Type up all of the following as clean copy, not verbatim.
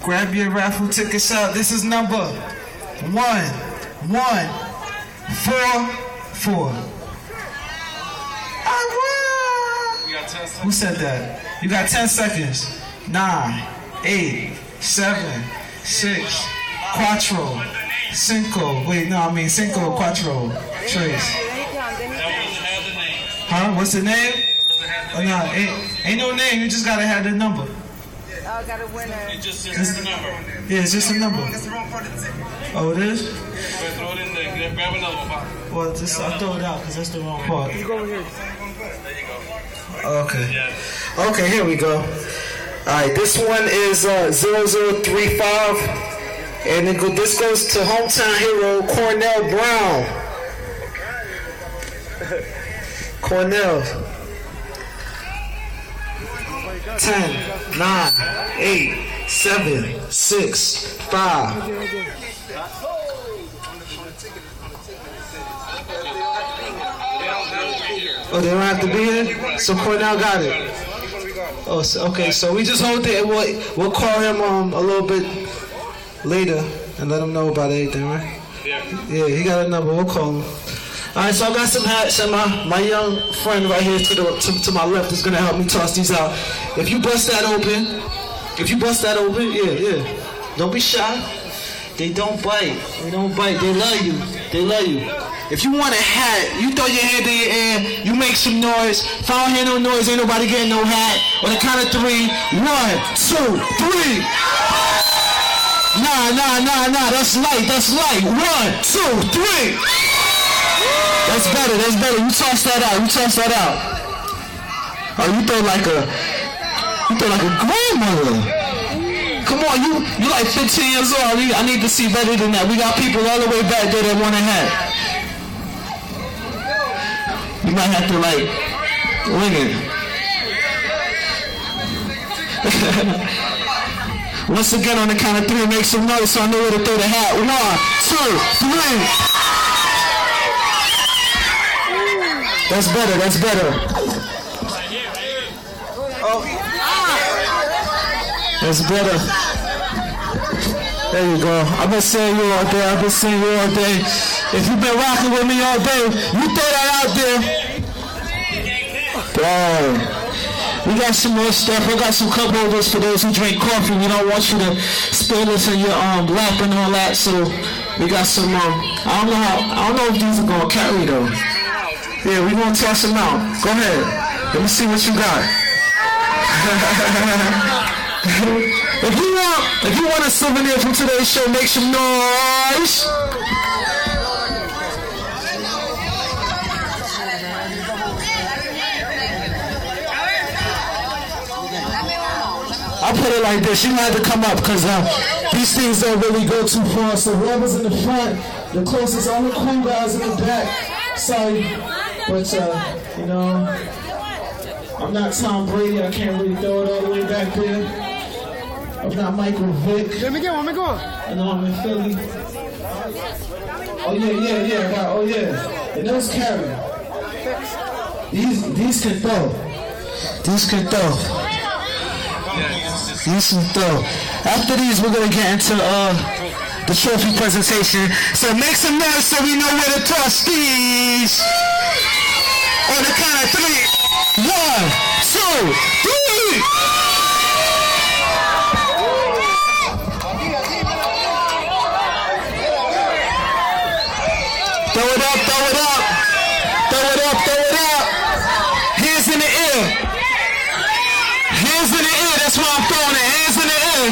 Grab your raffle tickets out. This is number 1144. Who said that? You got 10 seconds. 9, 8, 7, 6, Quattro, Cinco. Wait, no, I mean Cinco, Quattro, Trace. Huh? What's the name? Oh, no, ain't no name. You just gotta have the number. I got a winner. It's just a number. Yeah, it's just a number. Oh, it is? Throw it in there. Grab another one, Pop. Well, just I'll throw it out because that's the wrong part. You go over here. There you go. Okay. Yeah. Okay, here we go. Alright, this one is 0035. And this goes to hometown hero Cornell Brown. Cornell. 10, 9, 8, 7, 6, 5. Oh, they don't have to be here? So Cornell got it. Oh, so, okay, so we just hold it and we'll call him a little bit later and let him know about everything, right? Yeah, he got a number, we'll call him. Alright, so I got some hats and my young friend right here to my left is gonna help me toss these out. If you bust that open, yeah. Don't be shy. They don't bite. They don't bite. They love you. They love you. If you want a hat, you throw your hand in your air, you make some noise. If I don't hear no noise, ain't nobody getting no hat. On the count of 3, 1, 2, 3. Nah, that's light. 1, 2, 3. That's better. You toss that out. Oh, you throw like a grandmother. Come on, you like 15 years old. I need to see better than that. We got people all the way back there that want a hat. You might have to like wing it. Once again, on the count of 3, make some noise so I know where to throw the hat. 1, 2, 3. That's better. Oh. That's better. There you go. I've been seeing you all day. If you've been rocking with me all day, you throw that out there. Bro. We got some more stuff. I got some cup holders for those who drink coffee. We don't want you to spill this in your lap and all that. So we got some. I don't know if these are gonna carry though. Yeah, we gonna toss them out. Go ahead. Let me see what you got. If you want a souvenir from today's show, make some noise. I'll put it like this. You might have to come up because these things don't really go too far. So whoever's in the front, the closest, all the cool guys in the back. Sorry, but you know, I'm not Tom Brady. I can't really throw it all the way back there. I'm not Michael Vick. Let me go. I know I'm in Philly. Oh yeah. Oh yeah. And those carry. These can throw. After these, we're gonna get into the trophy presentation. So make some noise so we know where to toss these. On the count of 3, 1, 2, 3. Throw it up. Hands in the air. That's why I'm throwing it. Hands in the air.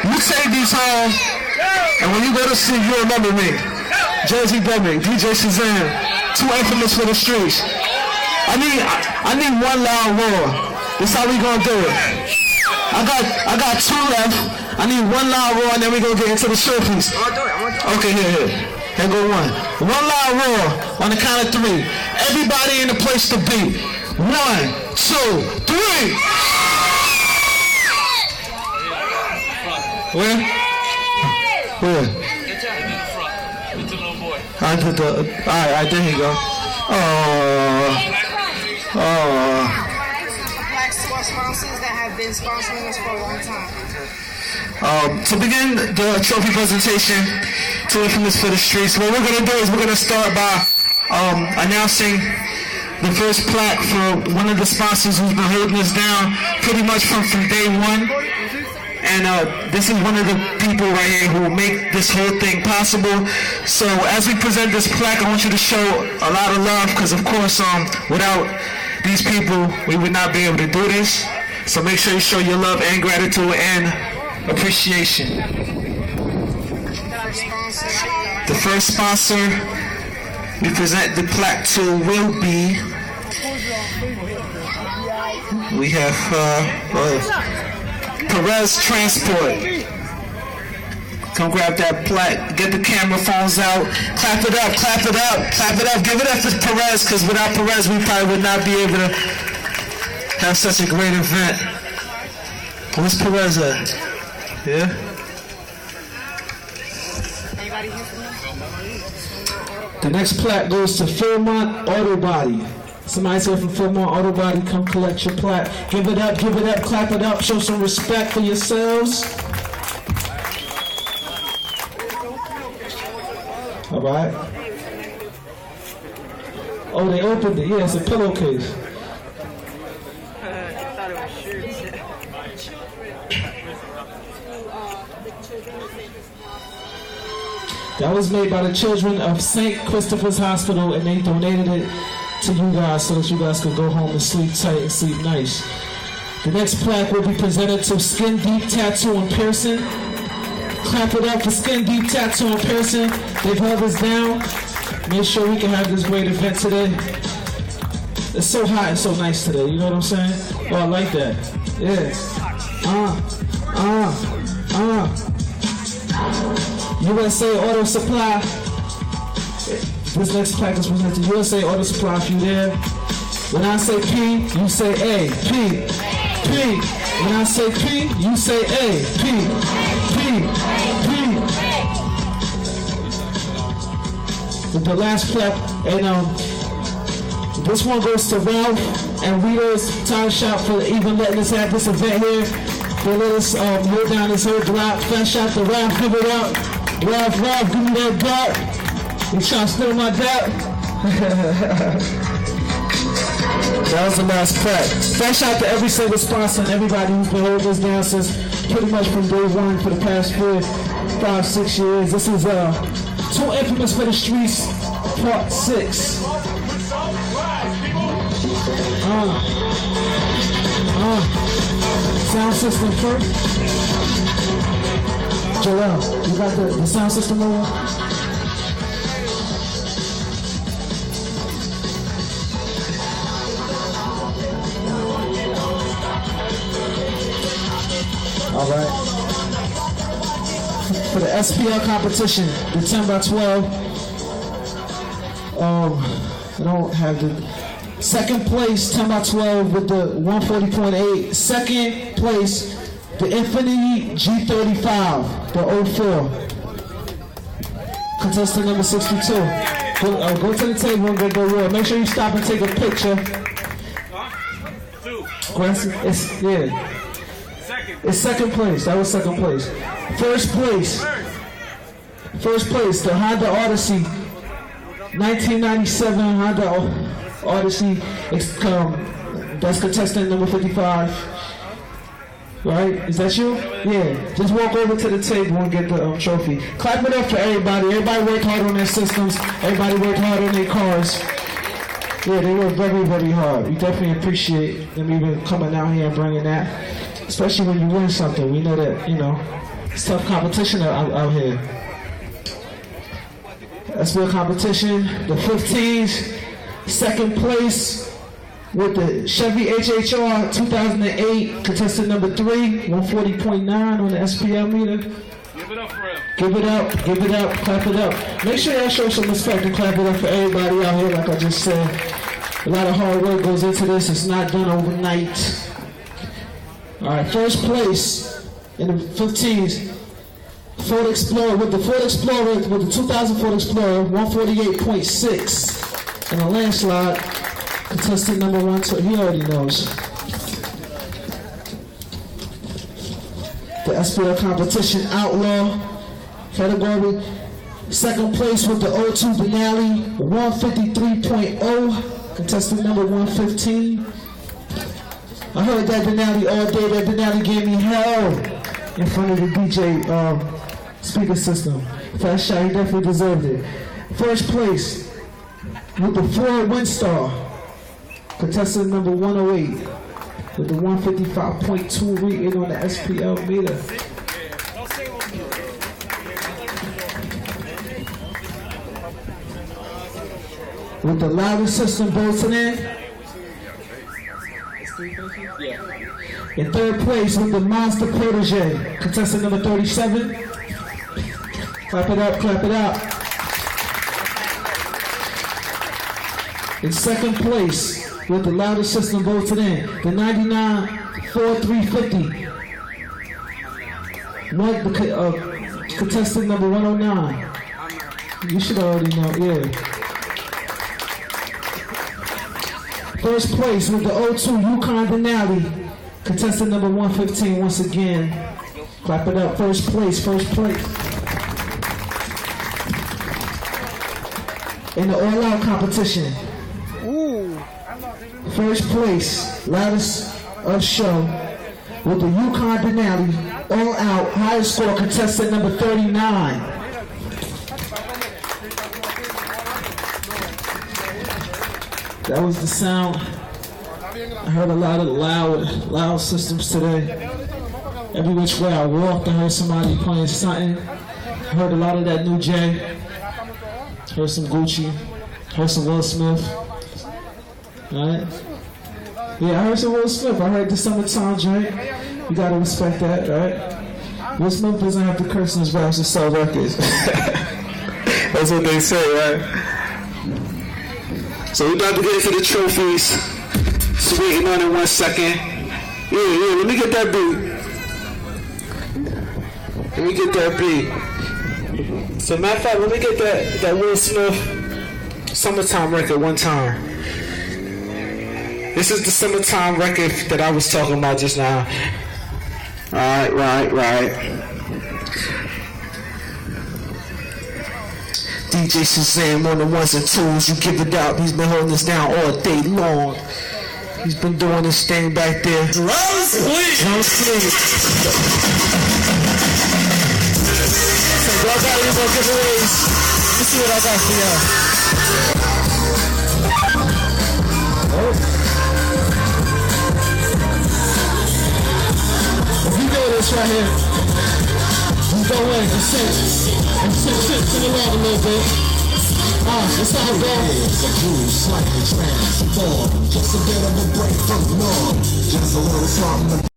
You take these home, and when you go to sleep, you remember me. Jersey Bubby, DJ Shazam, too infamous for the streets. I need one loud roar. This how we gonna do it. I got 2 left. I need one loud roar, and then we gonna get into the trophies. Okay, here. Here go 1. One loud roar on the count of 3. Everybody in the place to be. 1, 2, 3. Where? Where? Get in the front. It's a little boy. I put the. Alright, there you go. Oh. Black sponsors that have been sponsoring us for a long time. To begin the trophy presentation to Infamous for the Streets, what we're going to do is we're going to start by announcing the first plaque for one of the sponsors who's been holding us down pretty much from day one. And this is one of the people right here who make this whole thing possible. So as we present this plaque, I want you to show a lot of love, because of course without these people we would not be able to do this. So make sure you show your love and gratitude and appreciation. The first sponsor we present the plaque to will be, we have Perez Transport. Come grab that plaque, get the camera phones out, clap it up, clap it up, clap it up, give it up for Perez, because without Perez we probably would not be able to have such a great event. Where's Perez at? Yeah? The next plaque goes to Fairmont Auto Body. Somebody's here from Fairmont Auto Body, come collect your plaque. Give it up, clap it up, show some respect for yourselves. All right. Oh, they opened it. Yeah, it's a pillowcase. That was made by the children of St. Christopher's Hospital, and they donated it to you guys so that you guys could go home and sleep tight and sleep nice. The next plaque will be presented to Skin Deep Tattoo and Piercing. Clap it up for Skin Deep Tattoo and Piercing. They've held us down. Make sure we can have this great event today. It's so hot and so nice today, you know what I'm saying? Oh, I like that. Yeah. USA Auto Supply. This next plaque is presented to USA Auto Supply. If you there, when I say P, you say A. P. When I say P, you say A. P. With the last plaque, and this one goes to Ralph and Rita's Tire Shop for even letting us have this event here. They let us hold down this whole block. Fast shot to Ralph, give it up. Ralph, give me that dart. You trying to steal my dart? That was the last plaque. Fast shout to every single sponsor and everybody who's been holding us down since pretty much from day one for the past 5, 6 years. This is Too Infamous for the Streets, Part 6. Sound system first. Joel, you got the sound system over? All right. For the SPL competition, the 10x12, I don't have the second place 10x12 with the 140.8. Second place, the Infiniti G35, the 04. Contestant number 62. Go to the table and get the award. Make sure you stop and take a picture. It's second place. That was second place. First place, the Honda Odyssey, 1997 Honda Odyssey. That's contestant number 55. Right? Is that you? Yeah. Just walk over to the table and get the trophy. Clap it up for everybody. Everybody worked hard on their systems. Everybody worked hard on their cars. Yeah, they worked very, very hard. We definitely appreciate them even coming out here and bringing that. Especially when you win something. We know that, it's tough competition out here. That's real competition. The 15s, second place with the Chevy HHR 2008, contestant number 3, 140.9 on the SPL meter. Give it up for him. Give it up, clap it up. Make sure y'all show some respect and clap it up for everybody out here, like I just said. A lot of hard work goes into this. It's not done overnight. All right, first place in the 15s Ford Explorer, with the 2000 Ford Explorer, 148.6. And a landslide, contestant number 1, so he already knows. The SPL competition outlaw category. Second place with the 02 Denali, 153.0, contestant number 115. I heard that Denali all day. That Denali gave me hell in front of the DJ speaker system. Fast shot, he definitely deserved it. First place with the Ford Windstar, contestant number 108, with the 155.2 rating on the SPL meter. With the loudest system bolting in. In third place with the Monster Protege, contestant number 37. Clap it up, clap it up. In second place with the loudest system bolted in, the 99 Ford 350. Contestant number 109. You should already know, yeah. First place with the 02 Yukon Denali, contestant number 115 once again. Clap it up, first place, first place. In the all-out competition. First place, loudest of show, with the Yukon Denali, all-out, highest score, contestant number 39. That was the sound. I heard a lot of loud systems today. Every which way I walked, I heard somebody playing something. I heard a lot of that new Jay. Heard some Gucci. Heard some Will Smith. Right? Yeah, I heard some Will Smith. I heard the Summertime joint. You gotta respect that, right? Will Smith doesn't have to curse in his raps to sell records. That's what they say, right? So we're about to get into the trophies. Just waiting on it 1 second. Yeah, let me get that beat. So matter of fact, let me get that Will Smith Summertime record one time. This is the Summertime record that I was talking about just now. Right. DJ Shazam on the ones and twos, you give it up. He's been holding us down all day long. He's been doing this thing back there. Drums, please. Drums, please. So y'all got any more giveaways? Let me see what I got for y'all. Oh. If you know this right here, you go in and sing along a little bit. It's all good. The groove slightly transformed. Just a bit of a break from the norm. Just a little something.